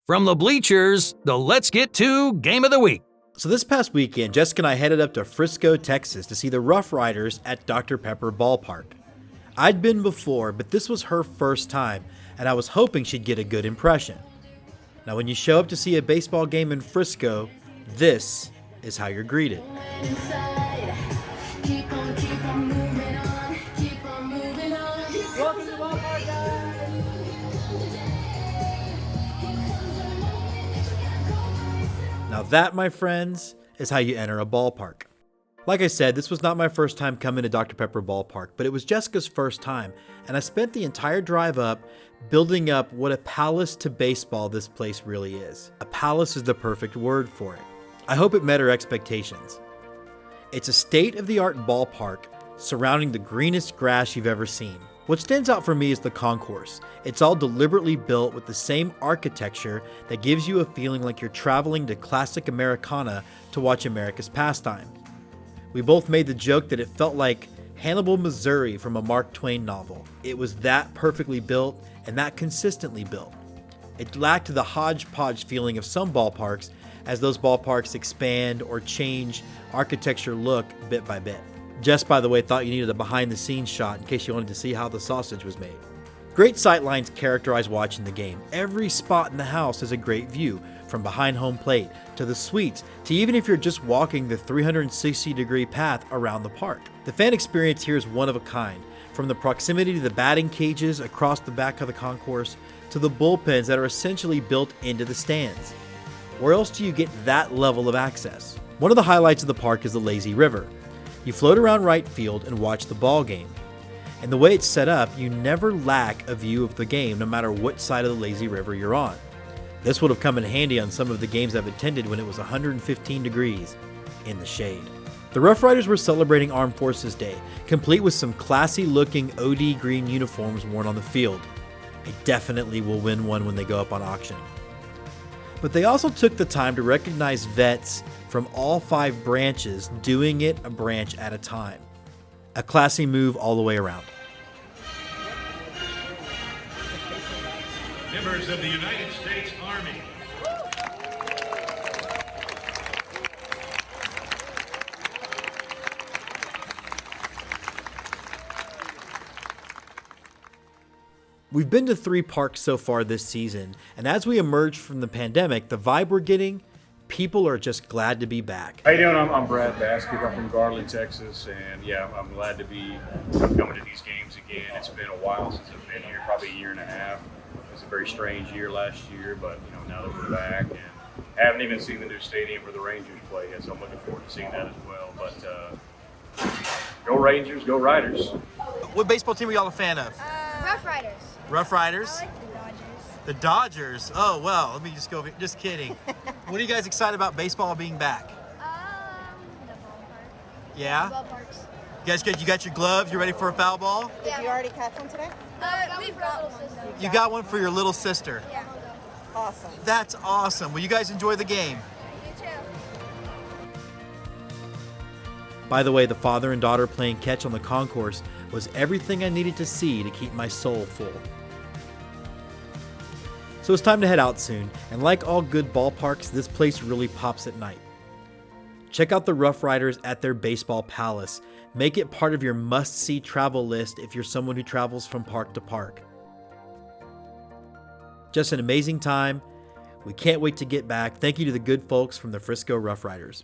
From the Bleachers, the Let's Get To Game of the Week. So this past weekend, Jessica and I headed up to Frisco, Texas to see the Rough Riders at Dr. Pepper Ballpark. I'd been before, but this was her first time, and I was hoping she'd get a good impression. Now when you show up to see a baseball game in Frisco, this is how you're greeted. Now that, my friends, is how you enter a ballpark. Like I said, this was not my first time coming to Dr. Pepper Ballpark, but it was Jessica's first time, and I spent the entire drive up building up what a palace to baseball this place really is. A palace is the perfect word for it. I hope it met her expectations. It's a state-of-the-art ballpark surrounding the greenest grass you've ever seen. What stands out for me is the concourse. It's all deliberately built with the same architecture that gives you a feeling like you're traveling to classic Americana to watch America's pastime. We both made the joke that it felt like Hannibal, Missouri from a Mark Twain novel. It was that perfectly built and that consistently built. It lacked the hodgepodge feeling of some ballparks as those ballparks expand or change architecture look bit by bit. Jess, by the way, thought you needed a behind-the-scenes shot in case you wanted to see how the sausage was made. Great sight lines characterize watching the game. Every spot in the house is a great view, from behind home plate to the suites to even if you're just walking the 360-degree path around the park. The fan experience here is one of a kind, from the proximity to the batting cages across the back of the concourse to the bullpens that are essentially built into the stands. Where else do you get that level of access? One of the highlights of the park is the lazy river. You float around right field and watch the ball game. And the way it's set up, you never lack a view of the game no matter what side of the lazy river you're on. This would have come in handy on some of the games I've attended when it was 115 degrees in the shade. The Rough Riders were celebrating Armed Forces Day, complete with some classy looking OD green uniforms worn on the field. I definitely will win one when they go up on auction. But they also took the time to recognize vets from all 5 branches, doing it a branch at a time. A classy move all the way around. Members of the United States Army. We've been to 3 parks so far this season, and as we emerge from the pandemic, the vibe we're getting, people are just glad to be back. How you doing? I'm Brad Basket. I'm from Garland, Texas, and yeah, I'm glad to be coming to these games again. It's been a while since I've been here, probably a year and a half. It was a very strange year last year, but now that we're back, and haven't even seen the new stadium where the Rangers play yet, so I'm looking forward to seeing that as well. But go Rangers, go Riders. What baseball team are y'all a fan of? Rough Riders. Rough Riders? I like the Dodgers. The Dodgers? Oh, well, let me just go over here. Just kidding. What are you guys excited about baseball being back? The ballpark. Yeah? Ballparks. You got your gloves? You ready for a foul ball? Yeah. Did you already catch one today? We've got one. You got one for your little sister. Yeah. Awesome. That's awesome. Will you guys enjoy the game? You too. By the way, the father and daughter playing catch on the concourse was everything I needed to see to keep my soul full. So it's time to head out soon, and like all good ballparks, this place really pops at night. Check out the Rough Riders at their baseball palace. Make it part of your must-see travel list if you're someone who travels from park to park. Just an amazing time. We can't wait to get back. Thank you to the good folks from the Frisco Rough Riders.